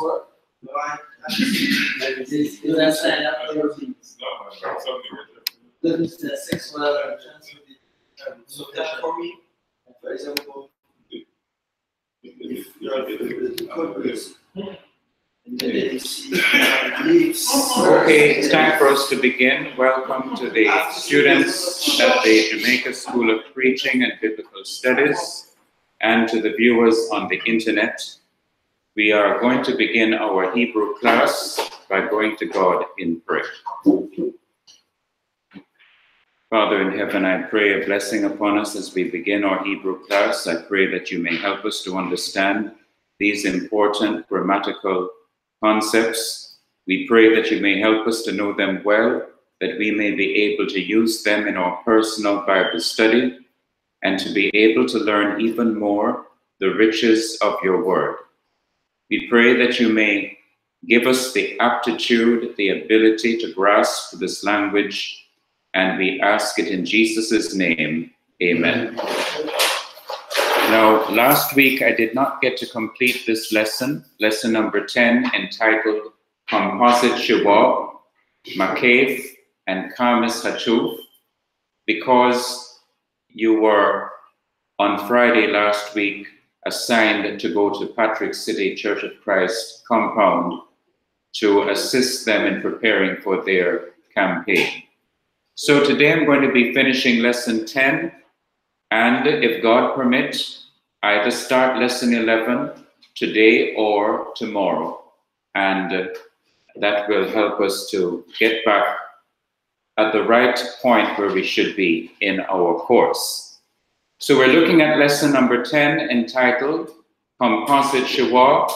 word? The sexual so that for me, for example, if you are okay, it's time for us to begin. Welcome to the students at the Jamaica School of Preaching and Biblical Studies and to the viewers on the internet. We are going to begin our Hebrew class by going to God in prayer. Father in heaven, I pray a blessing upon us as we begin our Hebrew class. I pray that you may help us to understand these important grammatical concepts. We pray that you may help us to know them well, that we may be able to use them in our personal Bible study, and to be able to learn even more the riches of your word. We pray that you may give us the aptitude, the ability to grasp this language, and we ask it in Jesus' name, amen. Now, last week I did not get to complete this lesson number 10, entitled Composite Shewa, Maqqeph, and Qames Hatuph, because you were on Friday last week assigned to go to Patrick City Church of Christ compound to assist them in preparing for their campaign. So today I'm going to be finishing lesson 10, and if God permits, either start lesson 11 today or tomorrow, and that will help us to get back at the right point where we should be in our course. So we're looking at lesson number 10, entitled Composite Shewa,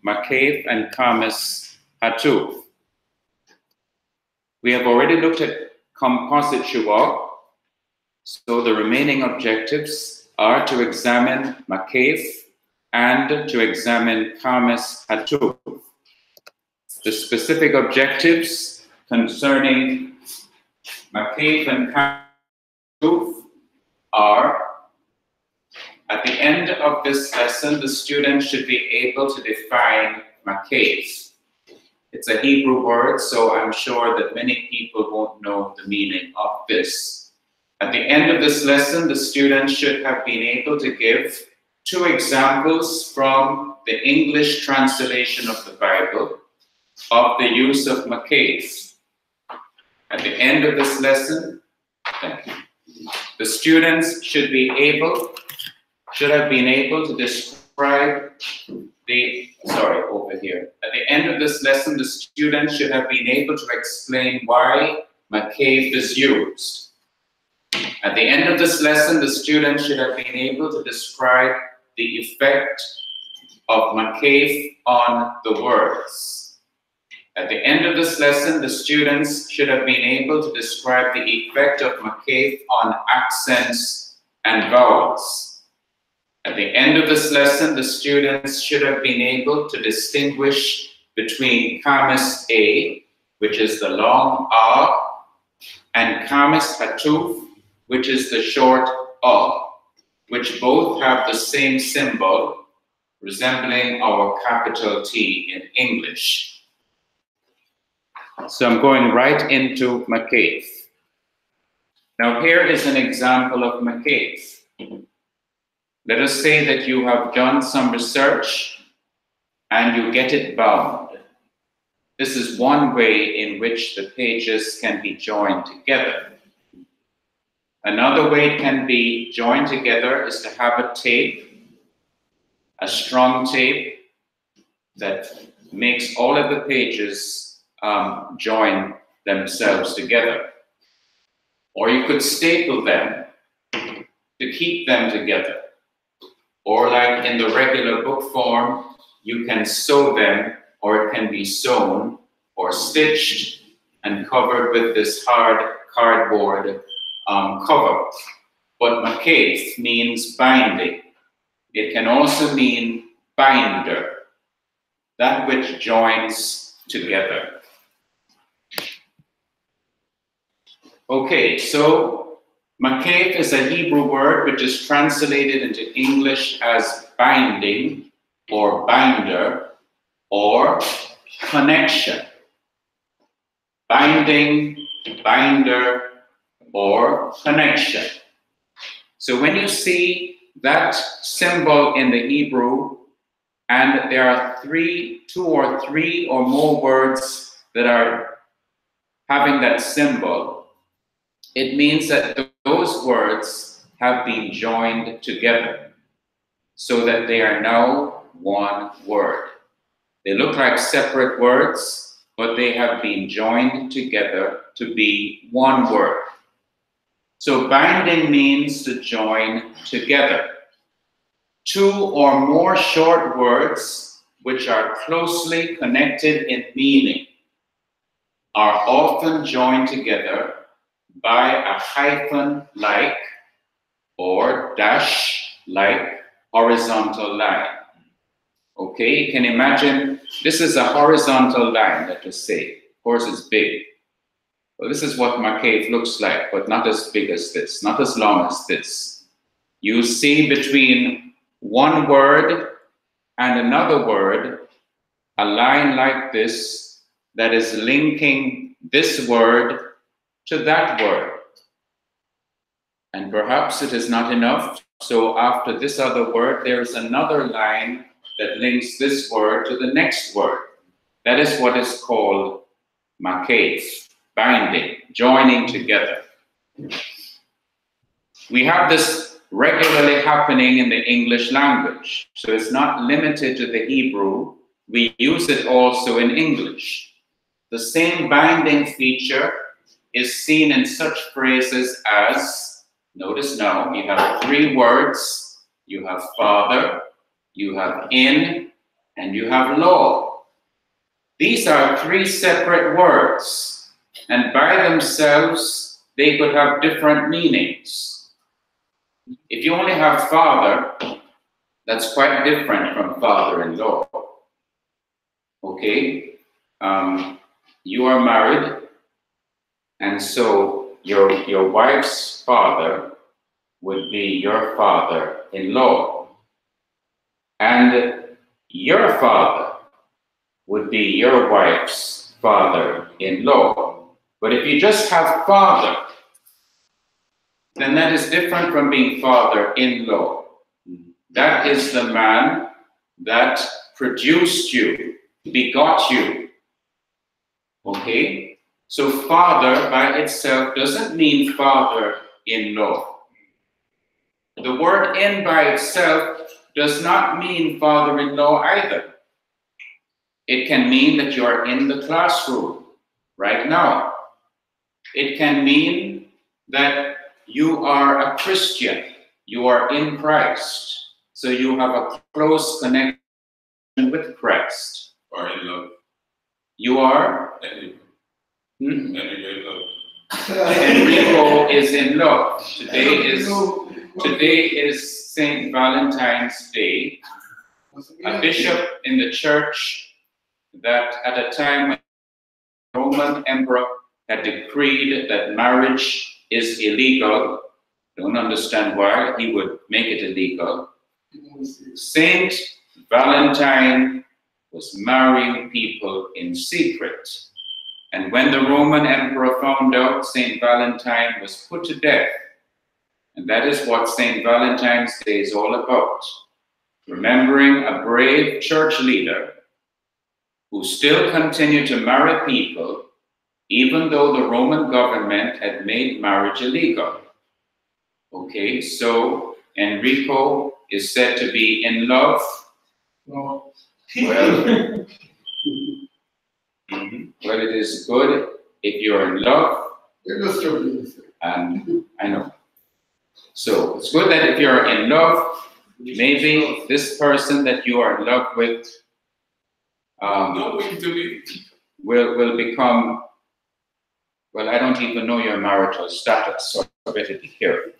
Maqqeph, and Qames Hatuph. We have already looked at Composite Shewa, so the remaining objectives are to examine Maqqeph and to examine Qames Hatuph. The specific objectives concerning Maqqeph and Qames Hatuph are: at the end of this lesson, the student should be able to define Maqqeph. It's a Hebrew word, so I'm sure that many people won't know the meaning of this. At the end of this lesson, the student should have been able to give 2 examples from the English translation of the Bible of the use of Maqqeph. At the end of this lesson, the students should have been able to describe At the end of this lesson, the student should have been able to explain why Maqqeph is used. At the end of this lesson, the student should have been able to describe the effect of Maqqeph on the words. At the end of this lesson, the students should have been able to describe the effect of Maqqeph on accents and vowels. At the end of this lesson, the students should have been able to distinguish between Qames A, which is the long A, and Qames Hatuph, which is the short A, which both have the same symbol, resembling our capital T in English. So I'm going right into Maqqeph. Now here is an example of Maqqeph. Let us say that you have done some research and you get it bound. This is one way in which the pages can be joined together. Another way it can be joined together is to have a tape, a strong tape that makes all of the pages join themselves together. Or you could staple them to keep them together. Or like in the regular book form, you can sew them, or it can be sewn or stitched and covered with this hard cardboard cover. But Maqqeph means binding. It can also mean binder, that which joins together. Okay, so Maqqeph is a Hebrew word which is translated into English as binding or binder, or connection. Binding, binder, or connection. So when you see that symbol in the Hebrew, and there are two or three or more words that are having that symbol, it means that those words have been joined together so that they are now one word. They look like separate words, but they have been joined together to be one word. So binding means to join together. Two or more short words which are closely connected in meaning are often joined together by a hyphen-like or dash-like horizontal line. Okay, you can imagine this is a horizontal line, let us say. Of course, it's big. Well, this is what Maqqeph looks like, but not as big as this, not as long as this. You see between one word and another word, a line like this that is linking this word to that word. And perhaps it is not enough, so after this other word, there is another line that links this word to the next word. That is what is called Maqqeph, binding, joining together. We have this regularly happening in the English language, so it's not limited to the Hebrew. We use it also in English. The same binding feature is seen in such phrases as, notice now, you have three words. You have father, you have in, and you have law. These are three separate words, and by themselves, they could have different meanings. If you only have father, that's quite different from father-in-law. Okay? You are married, and so your wife's father would be your father-in-law. And your father would be your wife's father-in-law. But if you just have father, then that is different from being father-in-law. That is the man that produced you, begot you. Okay? So father by itself doesn't mean father-in-law. The word in by itself does not mean father-in-law either. It can mean that you are in the classroom right now. It can mean that you are a Christian. You are in Christ. So you have a close connection with Christ. Or in love. You are? In love. Enrico is in love. Today is St. Valentine's Day. A bishop in the church that at a time when the Roman emperor had decreed that marriage is illegal, don't understand why he would make it illegal. Saint Valentine was marrying people in secret. And when the Roman emperor found out, Saint Valentine was put to death. And that is what Saint Valentine's Day is all about. Remembering a brave church leader who still continued to marry people even though the Roman government had made marriage illegal. Okay, so Enrico is said to be in love. No. Well, well, it is good if you're in love. And I know. So it's good that if you're in love, maybe this person that you are in love with will become, well, I don't even know your marital status, so I better be careful.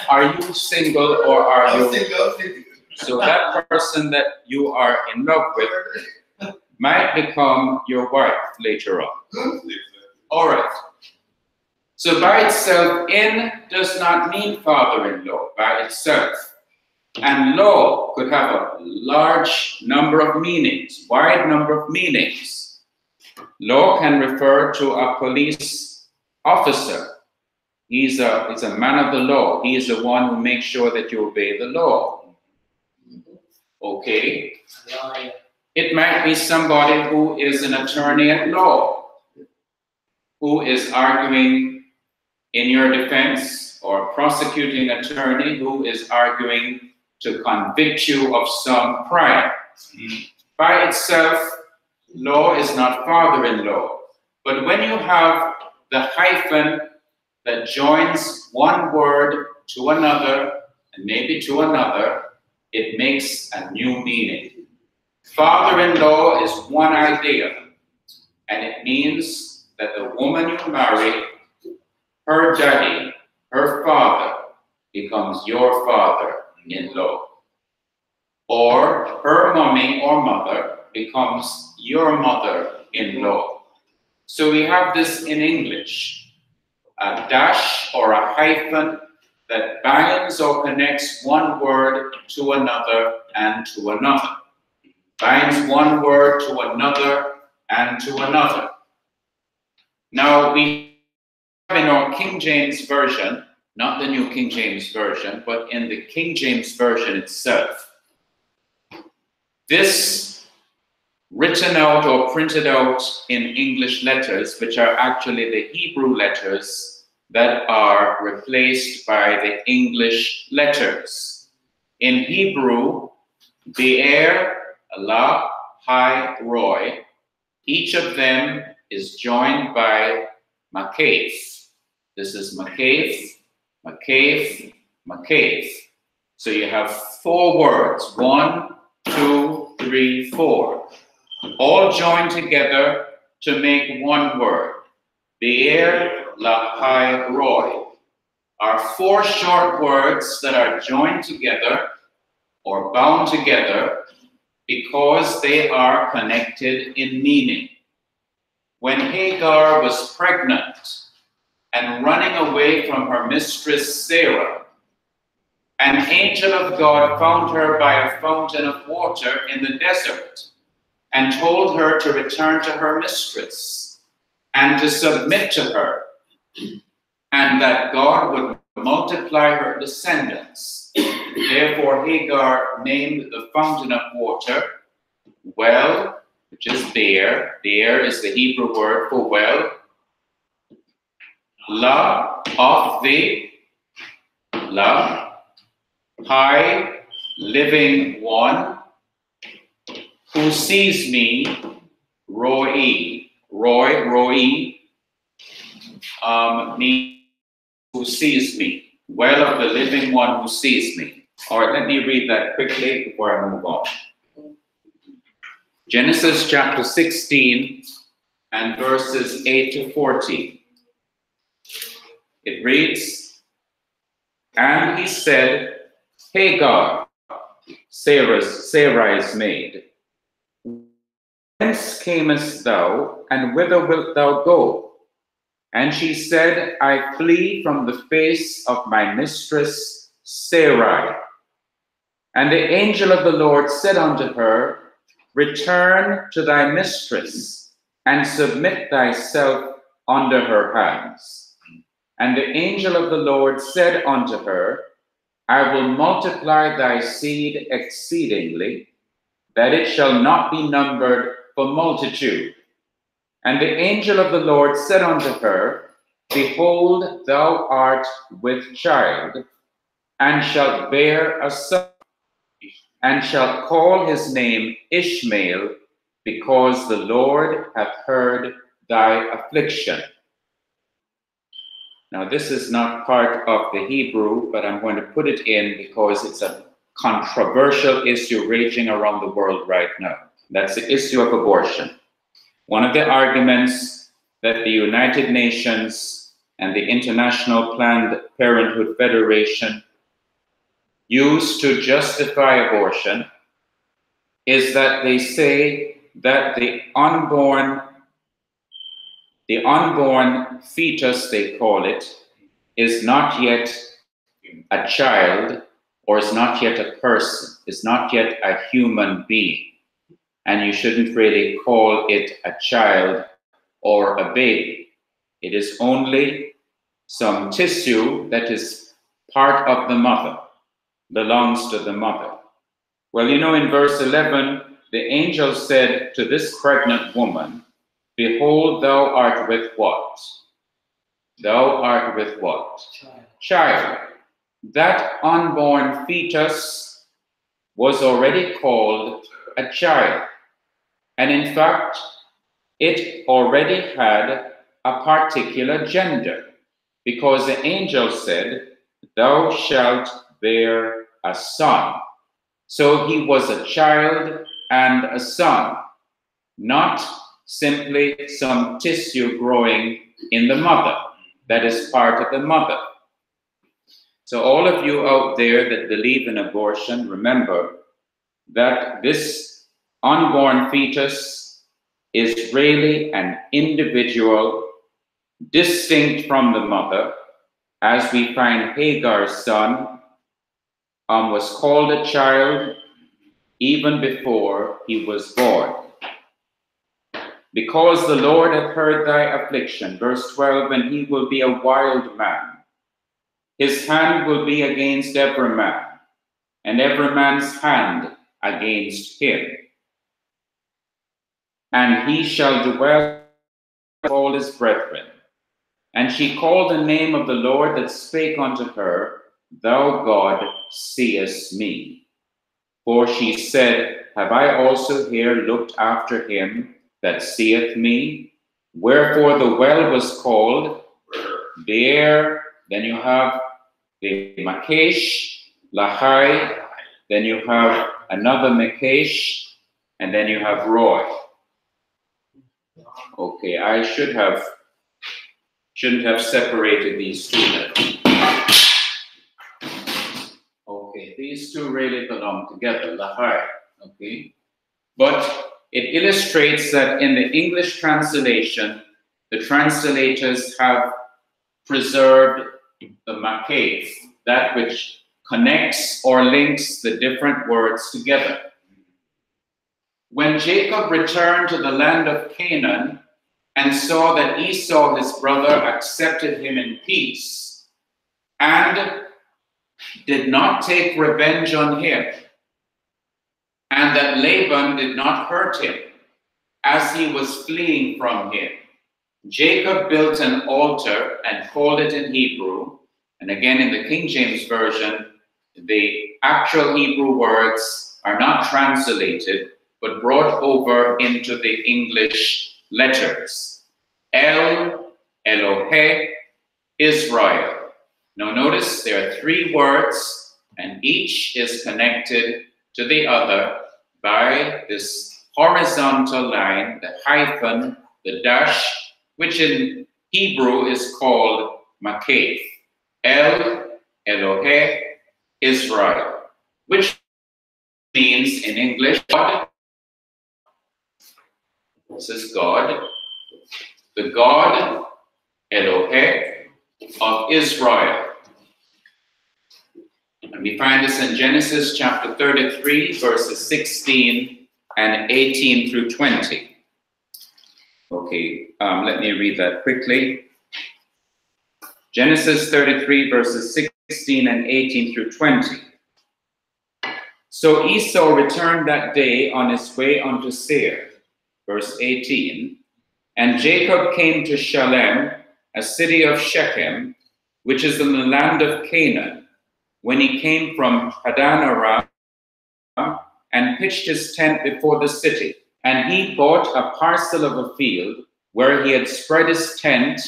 Are you single or are you? Single. So that person that you are in love with might become your wife later on. All right. So by itself, in does not mean father-in-law by itself. And law could have a large number of meanings, wide number of meanings. Law can refer to a police officer. He's a man of the law. He is the one who makes sure that you obey the law. Okay. It might be somebody who is an attorney at law, who is arguing in your defense, or a prosecuting attorney who is arguing to convict you of some crime. By itself, law is not father-in-law. But when you have the hyphen that joins one word to another, and maybe to another, it makes a new meaning. Father-in-law is one idea, and it means that the woman you marry, her daddy, her father, becomes your father-in-law. Or her mommy or mother becomes your mother-in-law. So we have this in English. A dash or a hyphen that binds or connects one word to another and to another. Binds one word to another and to another. Now we have in our King James Version, not the New King James Version, but in the King James Version itself, this written out or printed out in English letters, which are actually the Hebrew letters that are replaced by the English letters. In Hebrew, Be'er, Allah, Hai, Roy, each of them is joined by Maqqeph. This is Maqqeph, Maqqeph, Maqqeph. So you have 4 words, 1, 2, 3, 4, all joined together to make one word. Be'er, Lahai, Roy are 4 short words that are joined together or bound together because they are connected in meaning. When Hagar was pregnant and running away from her mistress Sarah, an angel of God found her by a fountain of water in the desert and told her to return to her mistress and to submit to her, and that God would multiply her descendants. Therefore Hagar named the fountain of water well, which is Be'er. Be'er is the Hebrew word for well. La, of the, La, High, living one, who sees me, Roy, me, who sees me, well of the living one who sees me. All right, let me read that quickly before I move on. Genesis chapter 16 and verses 8 to 14. It reads, and he said, Hagar, Sarai's maid, whence camest thou, and whither wilt thou go? And she said, I flee from the face of my mistress Sarai. And the angel of the Lord said unto her, return to thy mistress, and submit thyself under her hands. And the angel of the Lord said unto her, I will multiply thy seed exceedingly, that it shall not be numbered for multitude. And the angel of the Lord said unto her, behold, thou art with child, and shalt bear a son, and shalt call his name Ishmael, because the Lord hath heard thy affliction. Now, this is not part of the Hebrew, but I'm going to put it in because it's a controversial issue raging around the world right now. That's the issue of abortion. One of the arguments that the United Nations and the International Planned Parenthood Federation use to justify abortion is that they say that the unborn fetus, they call it, is not yet a child or is not yet a person, is not yet a human being. And you shouldn't really call it a child or a baby. It is only some tissue that is part of the mother, belongs to the mother. Well, you know, in verse 11, the angel said to this pregnant woman, behold, thou art with what? Thou art with what? Child. That unborn fetus was already called a child. And in fact, it already had a particular gender, because the angel said, thou shalt bear a son. So he was a child and a son, not simply some tissue growing in the mother that is part of the mother. So all of you out there that believe in abortion, remember that this unborn fetus is really an individual distinct from the mother, as we find Hagar's son was called a child even before he was born. Because the Lord hath heard thy affliction, verse 12, and he will be a wild man. His hand will be against every man, and every man's hand against him. And he shall dwell with all his brethren. And she called the name of the Lord that spake unto her, thou God seest me. For she said, have I also here looked after him that seeth me? Wherefore the well was called Beer. Then you have the Maqqeph, Lahai. Then you have another Maqqeph, and then you have Roy. Okay, I shouldn't have separated these two then. Okay, these two really belong together, Lahai. Okay, but it illustrates that in the English translation, the translators have preserved the Maqqeph, that which connects or links the different words together. When Jacob returned to the land of Canaan and saw that Esau, his brother, accepted him in peace and did not take revenge on him, and that Laban did not hurt him as he was fleeing from him, Jacob built an altar and called it in Hebrew, and again in the King James Version, the actual Hebrew words are not translated, but brought over into the English letters. El, Elohe, Israel. Now notice there are three words, and each is connected to the other by this horizontal line, the hyphen, the dash, which in Hebrew is called Maqqeph. El, Elohe, Israel, which means in English, God. This is God, the God, Elohe, of Israel. And we find this in Genesis chapter 33, verses 16 and 18 through 20. Okay, let me read that quickly. Genesis 33, verses 16 and 18 through 20. So Esau returned that day on his way unto Seir, verse 18. And Jacob came to Shalem, a city of Shechem, which is in the land of Canaan, when he came from Padan Aram, and pitched his tent before the city. And he bought a parcel of a field where he had spread his tent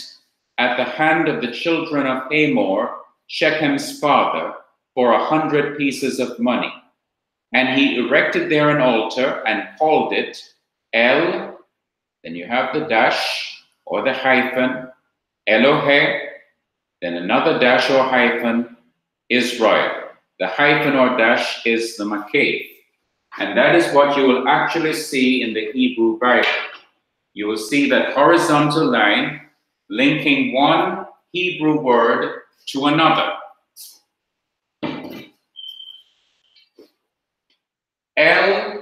at the hand of the children of Hamor, Shechem's father, for 100 pieces of money. And he erected there an altar and called it El, then you have the dash or the hyphen, Elohe, then another dash or hyphen, Israel. The hyphen or dash is the Maqqeph. And that is what you will actually see in the Hebrew Bible. You will see that horizontal line linking one Hebrew word to another.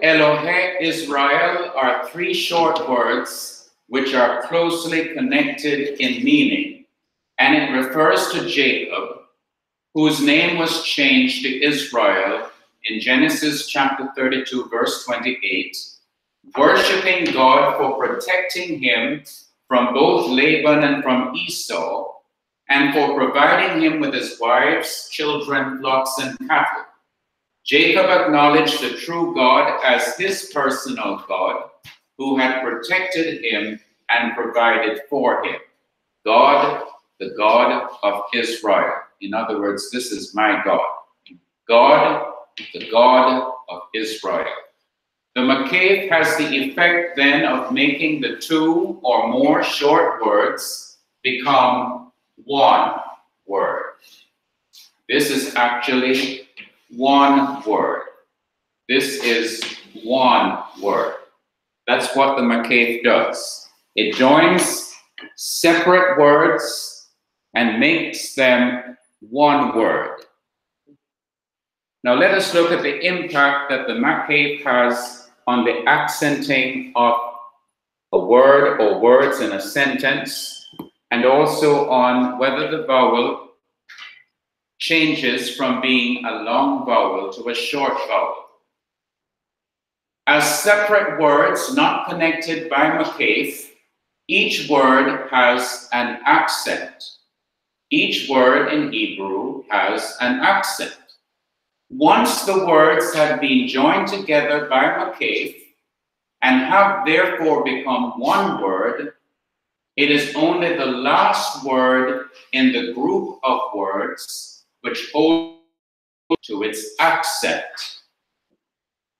Elohe Israel are three short words which are closely connected in meaning, and it refers to Jacob, whose name was changed to Israel in Genesis chapter 32, verse 28, worshiping God for protecting him from both Laban and from Esau, and for providing him with his wives, children, flocks, and cattle. Jacob acknowledged the true God as his personal God, who had protected him and provided for him. God, the God of Israel. In other words, this is my God. God, the God of Israel. The Maqqeph has the effect then of making the two or more short words become one word. This is actually one word. This is one word. That's what the Maqqeph does. It joins separate words and makes them one word. Now let us look at the impact that the Maqqeph has on the accenting of a word or words in a sentence, and also on whether the vowel changes from being a long vowel to a short vowel. As separate words not connected by Maqqeph, each word has an accent. Each word in Hebrew has an accent. Once the words have been joined together by Maqqeph and have therefore become one word, it is only the last word in the group of words which holds to its accent.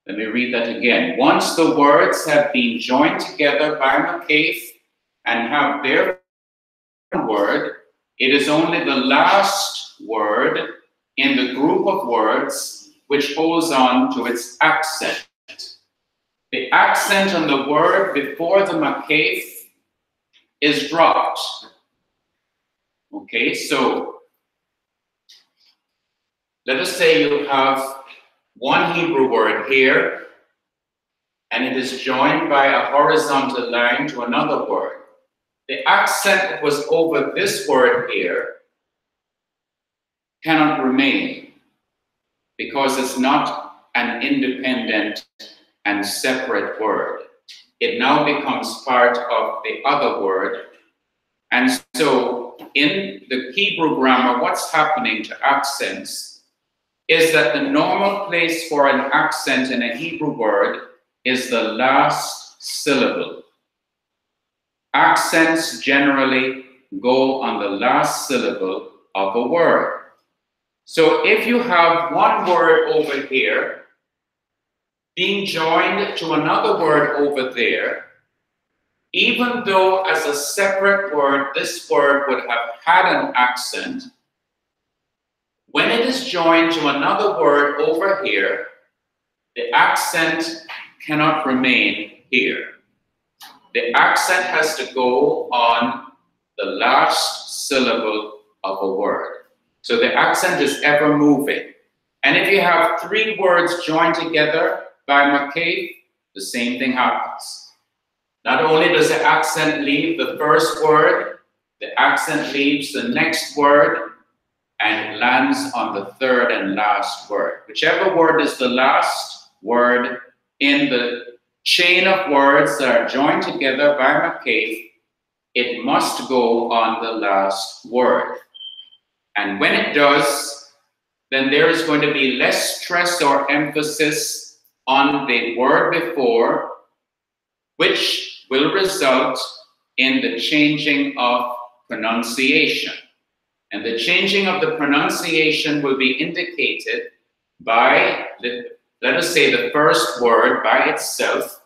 Let me read that again. Once the words have been joined together by Maqqeph and have their word, it is only the last word in the group of words which holds on to its accent. The accent on the word before the Maqqeph is dropped. Okay, so let us say you have one Hebrew word here, and it is joined by a horizontal line to another word. The accent that was over this word here cannot remain because it's not an independent and separate word. It now becomes part of the other word. And so in the Hebrew grammar, what's happening to accents is that the normal place for an accent in a Hebrew word is the last syllable. Accents generally go on the last syllable of a word. So if you have one word over here being joined to another word over there, even though as a separate word, this word would have had an accent, when it is joined to another word over here, the accent cannot remain here. The accent has to go on the last syllable of a word. So the accent is ever moving. And if you have three words joined together by Maqqeph, the same thing happens. Not only does the accent leave the first word, the accent leaves the next word, and it lands on the third and last word. Whichever word is the last word in the chain of words that are joined together by Maqqeph, it must go on the last word. And when it does, then there is going to be less stress or emphasis on the word before, which will result in the changing of pronunciation. And the changing of the pronunciation will be indicated by, let us say, the first word by itself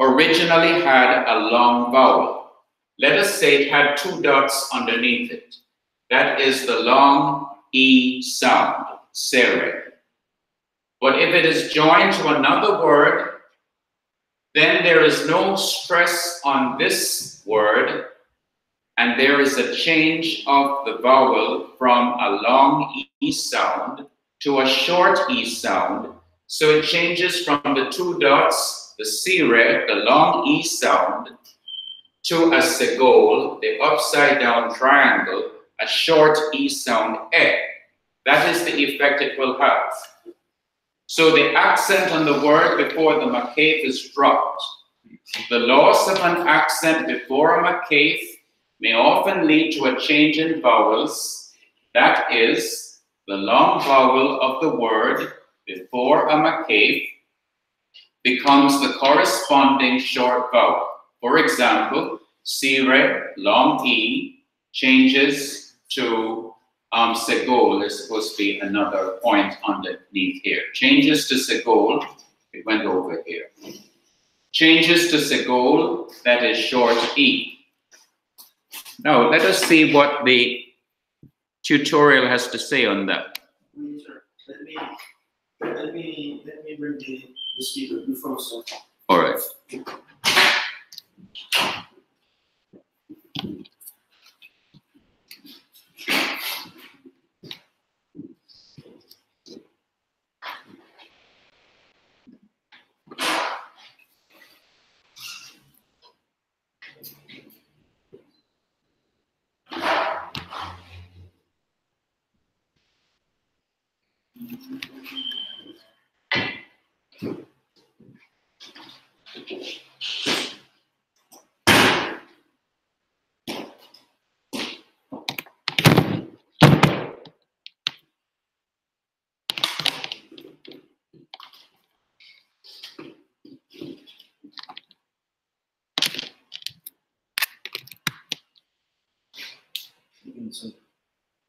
originally had a long vowel. Let us say it had two dots underneath it. That is the long E sound, sere. But if it is joined to another word, then there is no stress on this word, and there is a change of the vowel from a long E sound to a short E sound, So it changes from the two dots, the sire, the long E sound, to a segol, the upside down triangle, a short E sound E. That is the effect it will have. So the accent on the word before the Maqqeph is dropped. The loss of an accent before a Maqqeph may often lead to a change in vowels. That is, the long vowel of the word before a Maqqeph becomes the corresponding short vowel. For example, sire, long E, changes to segol. There's supposed to be another point underneath here. Changes to segol, it went over here. Changes to segol, that is short E. Now, let us see what the tutorial has to say on that. Let me bring the speaker before so. All right.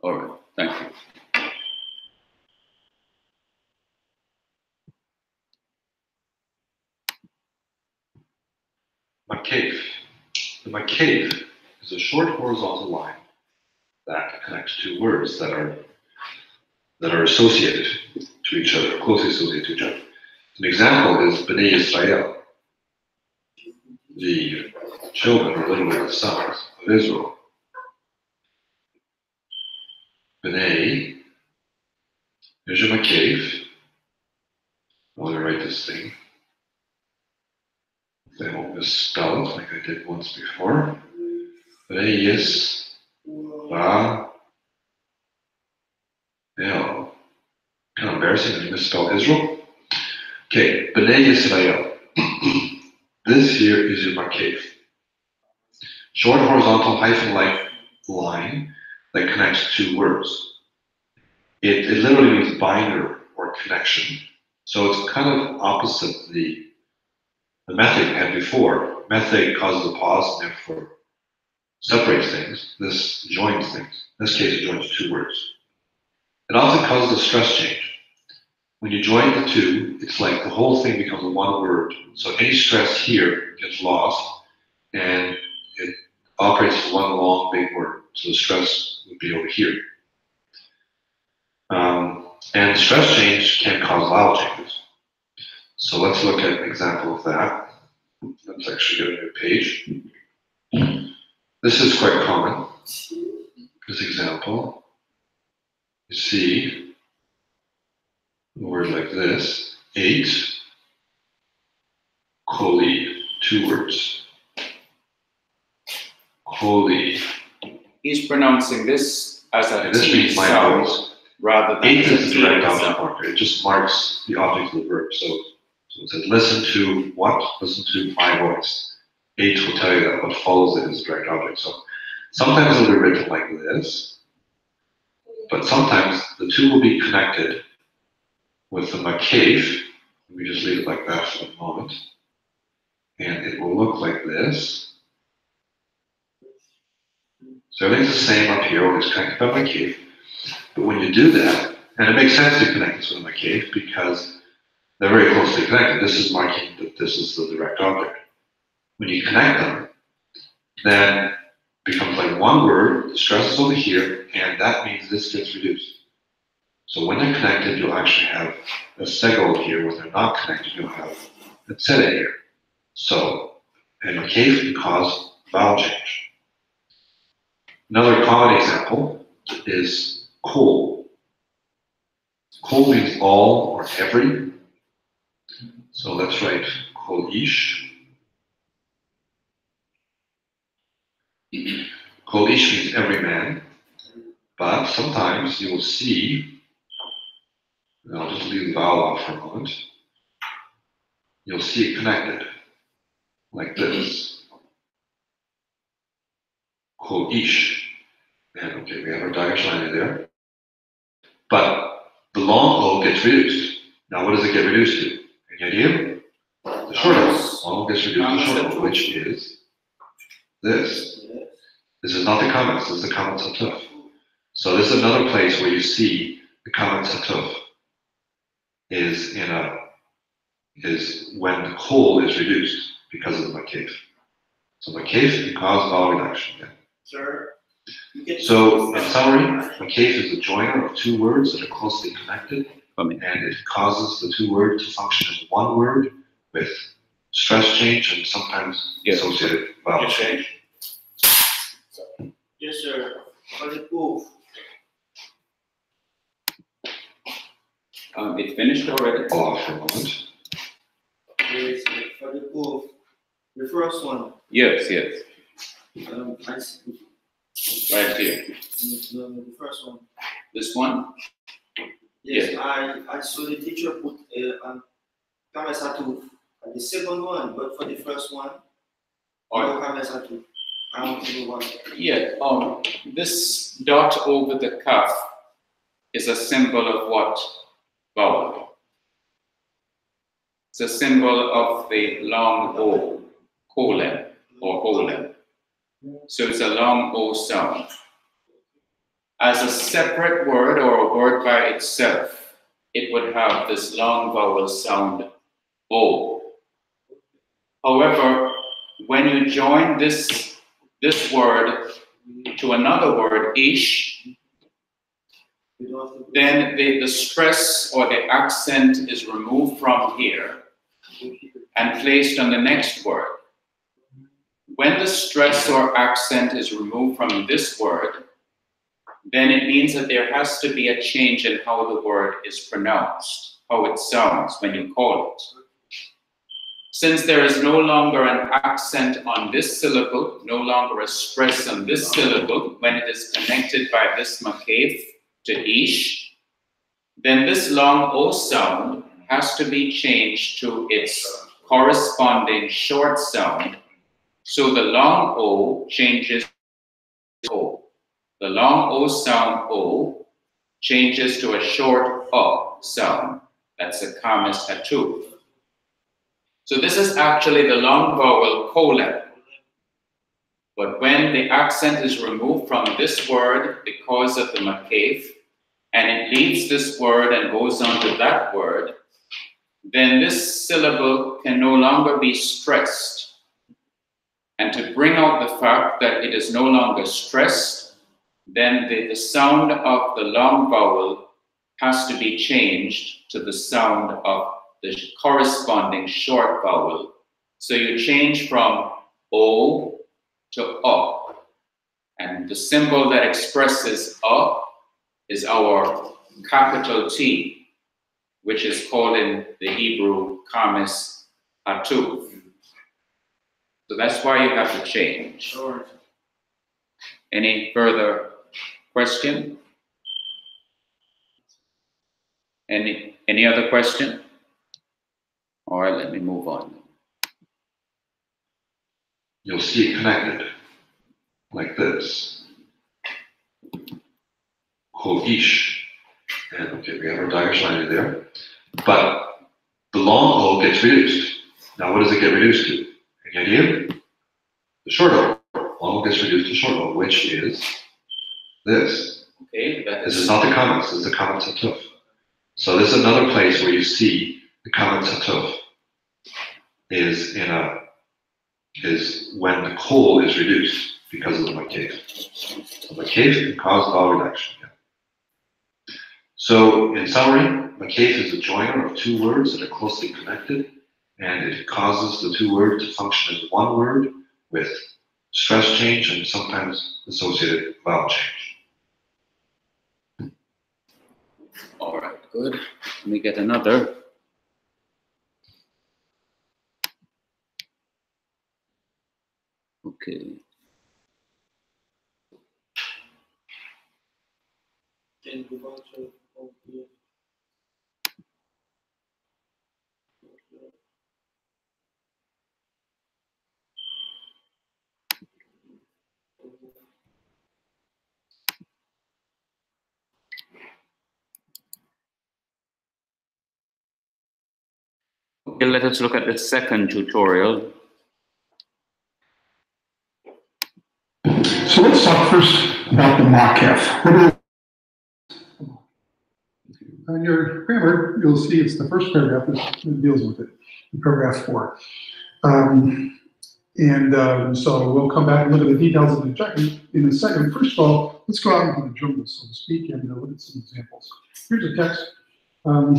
All right, thank you. Maqqeph. The Maqqeph is a short horizontal line that connects two words that are associated to each other, closely associated to each other. An example is Bnei Yisrael, the children, or literally the sons of Israel. Bnei, here's your Maqqeph. I want to write this thing. I won't misspell it like I did once before. Bnei Yisrael. Kind of embarrassing when you misspell Israel. Okay, Bnei Yisrael. This here is your Maqqeph. Short horizontal hyphen-like line that connects two words. It literally means binder or connection. So it's kind of opposite the method we had before. Method causes a pause and therefore separates things. This joins things. In this case, it joins two words. It often causes a stress change. When you join the two, it's like the whole thing becomes one word. So any stress here gets lost and it operates as one long big word. So the stress would be over here. And stress change can cause vowel changes. So let's look at an example of that. Let's actually get a new page. This is quite common. This example, you see a word like this, 8, Koli, 2 words. Koli. He's pronouncing this as a This means my sound voice. rather than 8 is the direct sound. object marker. It just marks the object of the verb. So it says, listen to what? Listen to my voice. 8 will tell you that what follows it is a direct object. So sometimes it'll be written like this, but sometimes the two will be connected with the Maqqeph. Let me just leave it like that for a moment. And it will look like this. So everything's the same up here, it's connected by Maqqeph. But when you do that, and it makes sense to connect this with a Maqqeph because they're very closely connected. This is marking that this is the direct object. When you connect them, then it becomes like one word, the stress is over here, and that means this gets reduced. So when they're connected, you'll actually have a segol here. When they're not connected, you'll have a tzedek here. So, and Maqqeph can cause vowel change. Another common example is kol. Kol means all or every. So let's write kol ish. Kol ish means every man, but sometimes you will see, and I'll just leave the vowel off for a moment, you'll see it connected, like this. Kol ish. And okay, we have our Daghesh line there. But the long O gets reduced. Now what does it get reduced to? Any idea? The short O. Long gets reduced to short O, which is this. This is not the comments, this is the comments Hatuph. So this is another place where you see the comments Hatuph is when the kol is reduced because of the Maqqeph. So Maqqeph can cause vowel reduction. Yeah. Sir, So in summary, Maqqeph is the joiner of two words that are closely connected, and it causes the two words to function as one word with stress change and sometimes associated vowel change. yes, sir. For the proof, It finished already. Hold on for a moment. yes, for the proof, the first one, Yes, yes. I see. Right here. The first one. This one? Yes, Yeah. I saw the teacher put Qames Hatuph at the second one, but for the first one, no Qames Hatuph. I don't know why. Yeah. This dot over the cuff is a symbol of what vowel? It's a symbol of the long O, colon or colon. So it's a long O sound. As a separate word or a word by itself, it would have this long vowel sound O. However, when you join this word to another word, ish, then the stress or the accent is removed from here and placed on the next word. When the stress or accent is removed from this word, then it means that there has to be a change in how the word is pronounced, how it sounds when you call it. Since there is no longer an accent on this syllable, no longer a stress on this syllable, when it is connected by this Maqqeph to ish, then this long O sound has to be changed to its corresponding short sound. So the long O changes to O. The long O sound O changes to a short O sound. That's a Qames Hatuph. So this is actually the long vowel colon. But when the accent is removed from this word because of the Maqqeph, and it leaves this word and goes on to that word, then this syllable can no longer be stressed. And to bring out the fact that it is no longer stressed, then the sound of the long vowel has to be changed to the sound of the corresponding short vowel. So you change from O to O. And the symbol that expresses O is our capital T, which is called in the Hebrew Qames Hatuph. So that's why you have to change. Sure. Any further question? Any other question? All right, let me move on. You'll see it connected, like this. Kol ish. And okay, we have our Daghesh line there. But the long O gets reduced. Now what does it get reduced to? Any idea? The short O. Long O gets reduced to short O, which is this. Okay, This is not the comments, this is the comments Hatuph. So this is another place where you see the comments Hatuph is when the kol is reduced because of the Maqqeph. So Maqqeph can cause vowel reduction. Yeah. So in summary, Maqqeph is a joiner of two words that are closely connected, and it causes the two words to function as one word with stress change and sometimes associated vowel change. All right, good. Let me get another. Okay. Can you go to Okay, let us look at the second tutorial. So let's talk first about the Maqqeph. What is on your grammar, you'll see it's the first paragraph that deals with it, paragraph 4. So we'll come back and look at the details in a second. First of all, let's go out into the jungle, so to speak, and look at some examples. Here's a text from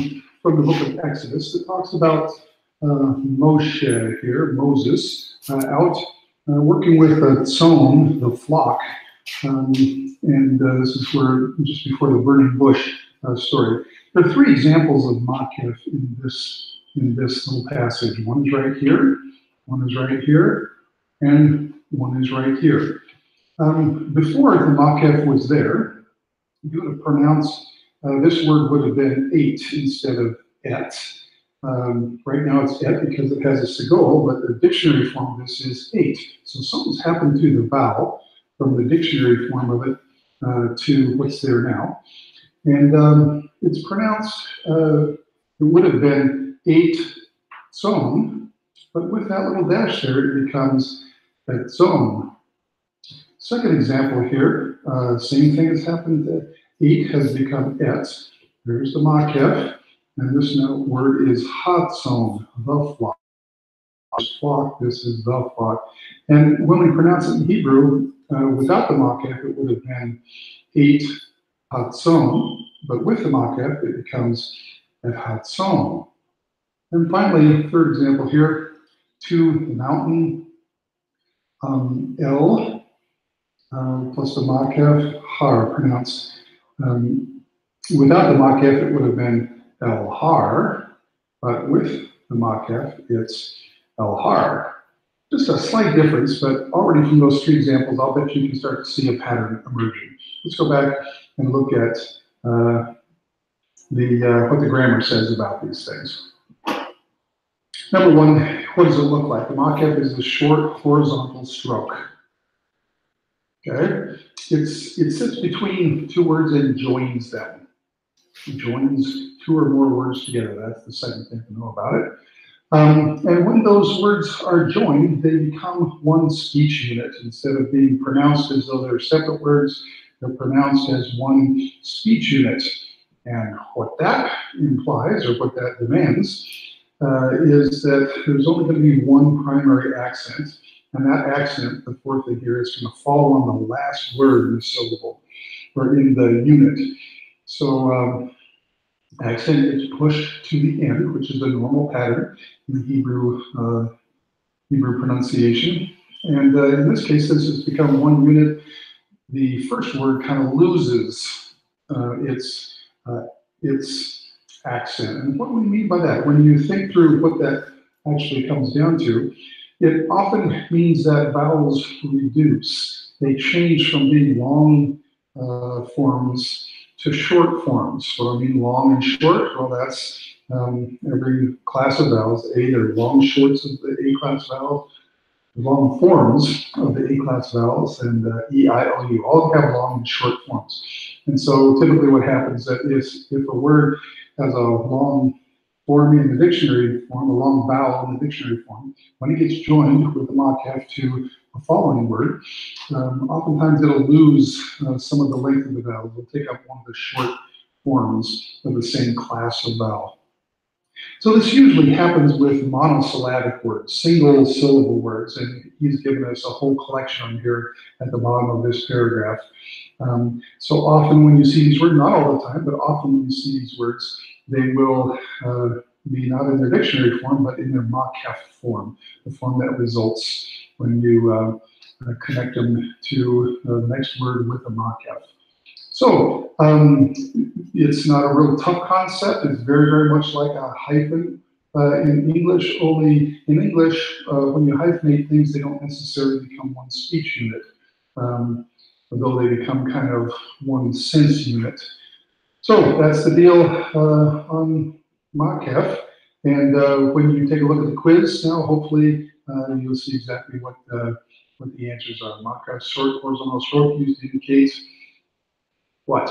the book of Exodus that talks about Moshe here, Moses, out working with Tzon, the flock. This is where, just before the burning bush story. There are 3 examples of Maqqeph in this little passage. One is right here, one is right here, and one is right here. Before the Maqqeph was there, you would have pronounced this word would have been 8 instead of et. Right now it's et because it has a sigil, but the dictionary form of this is 8. So something's happened to the vowel from the dictionary form of it to what's there now. And it's pronounced, it would have been 8 tzon, but with that little dash there, it becomes tzon. Second example here, same thing has happened. 8 has become et. There's the Maqqeph, and this word is hatzon, the flock. Flock, this is the flock. And when we pronounce it in Hebrew, without the Maqqeph, it would have been 8 hatzon, but with the Maqqeph, it becomes et hatzon. And finally, third example here, to the mountain, El, plus the Maqqeph, Har, pronounced. Without the Maqqeph, it would have been El Har, but with the Maqqeph, it's El Har. Just a slight difference, but already from those 3 examples, I'll bet you can start to see a pattern emerging. Let's go back and look at what the grammar says about these things. Number 1, what does it look like? The Maqqeph is a short horizontal stroke. Okay, it sits between 2 words and joins them. It joins 2 or more words together. That's the second thing to know about it. And when those words are joined, they become one speech unit. Instead of being pronounced as though they're separate words, they're pronounced as one speech unit. And what that implies, or what that demands, is that there's only going to be one primary accent, and that accent, the 4th thing here, is going to fall on the last word in the syllable, or in the unit. So accent is pushed to the end, which is the normal pattern in Hebrew pronunciation. And in this case, since it's become one unit, the first word kind of loses its accent. And what do we mean by that? When you think through what that actually comes down to, it often means that vowels reduce. They change from being long forms to short forms. What do I mean long and short? Well, that's every class of vowels. A, they're long shorts of the A-class vowels, long forms of the A-class vowels, and E, I, O, U, all have long and short forms. And so typically what happens is if a word has a long form in the dictionary form, a long vowel in the dictionary form, when it gets joined with the Maqqeph to a following word, oftentimes it'll lose some of the length of the vowel. It'll take up one of the short forms of the same class of vowel. So this usually happens with monosyllabic words, single syllable words, and he's given us a whole collection here at the bottom of this paragraph. So often when you see these words, not all the time, but often when you see these words, they will be not in their dictionary form, but in their Maqqeph form, the form that results when you connect them to the next word with a Maqqeph. So it's not a real tough concept. It's very, very much like a hyphen In English, only in English, when you hyphenate things, they don't necessarily become one speech unit, although they become kind of one sense unit. So that's the deal on Maqqeph. And when you take a look at the quiz now, hopefully you'll see exactly what the answers are. Maqqeph, short, horizontal stroke used to indicate what?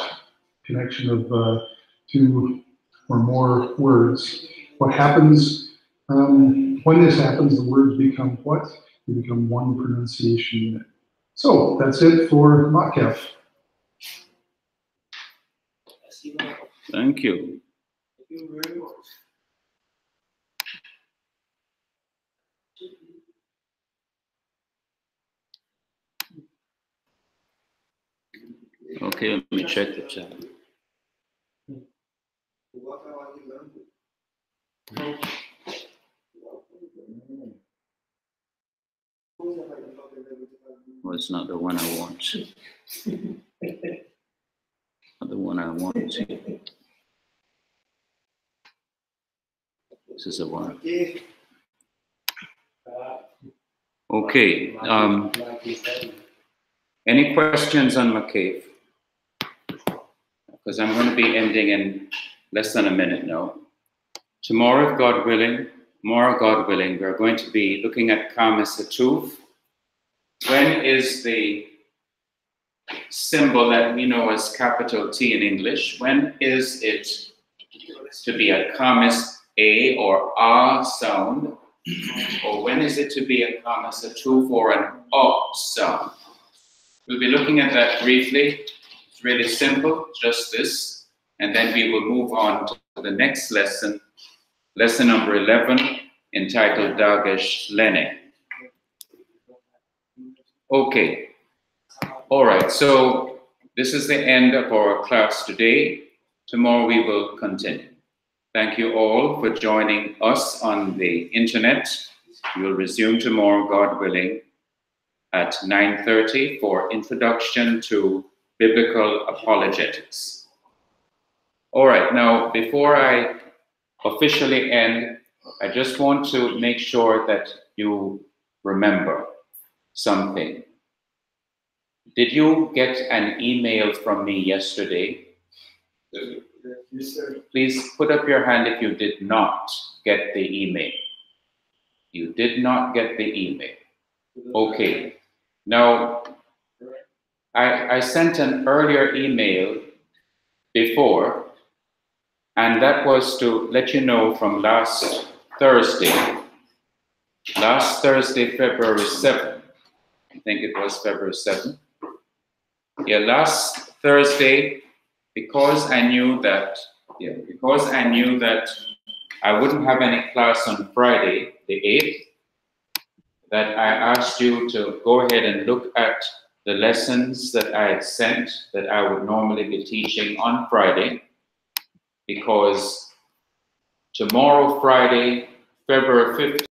Connection of two or more words. What happens when this happens, the words become what? They become one pronunciation unit. So that's it for Maqqeph. Thank you. Thank you very much. Okay, let me check the chat. Well, it's not the one I want. Not the one I want. This is the one. Okay. Any questions on Maqqeph? Because I'm going to be ending in less than a minute now. Tomorrow, God willing, we're going to be looking at Qames Hatuph. When is the symbol that we know as capital T in English? When is it to be a Qames A or A sound? Or when is it to be a Qames Hatuph or an O sound? We'll be looking at that briefly. It's really simple, just this. And then we will move on to the next lesson, lesson number 11, entitled Daghesh Lene. Okay. All right, so this is the end of our class today. Tomorrow we will continue. Thank you all for joining us on the internet. We will resume tomorrow, God willing, at 9:30 for Introduction to Biblical Apologetics. All right, now before I officially end, I just want to make sure that you remember something. Did you get an email from me yesterday? Yes, sir. Please put up your hand if you did not get the email. You did not get the email. Okay. Now, I sent an earlier email before, and that was to let you know from last Thursday, February 7th. I think it was February 7th. Yeah, last Thursday, because I knew that I wouldn't have any class on Friday, the 8th, that I asked you to go ahead and look at the lessons that I had sent that I would normally be teaching on Friday, because tomorrow, Friday, February 15th,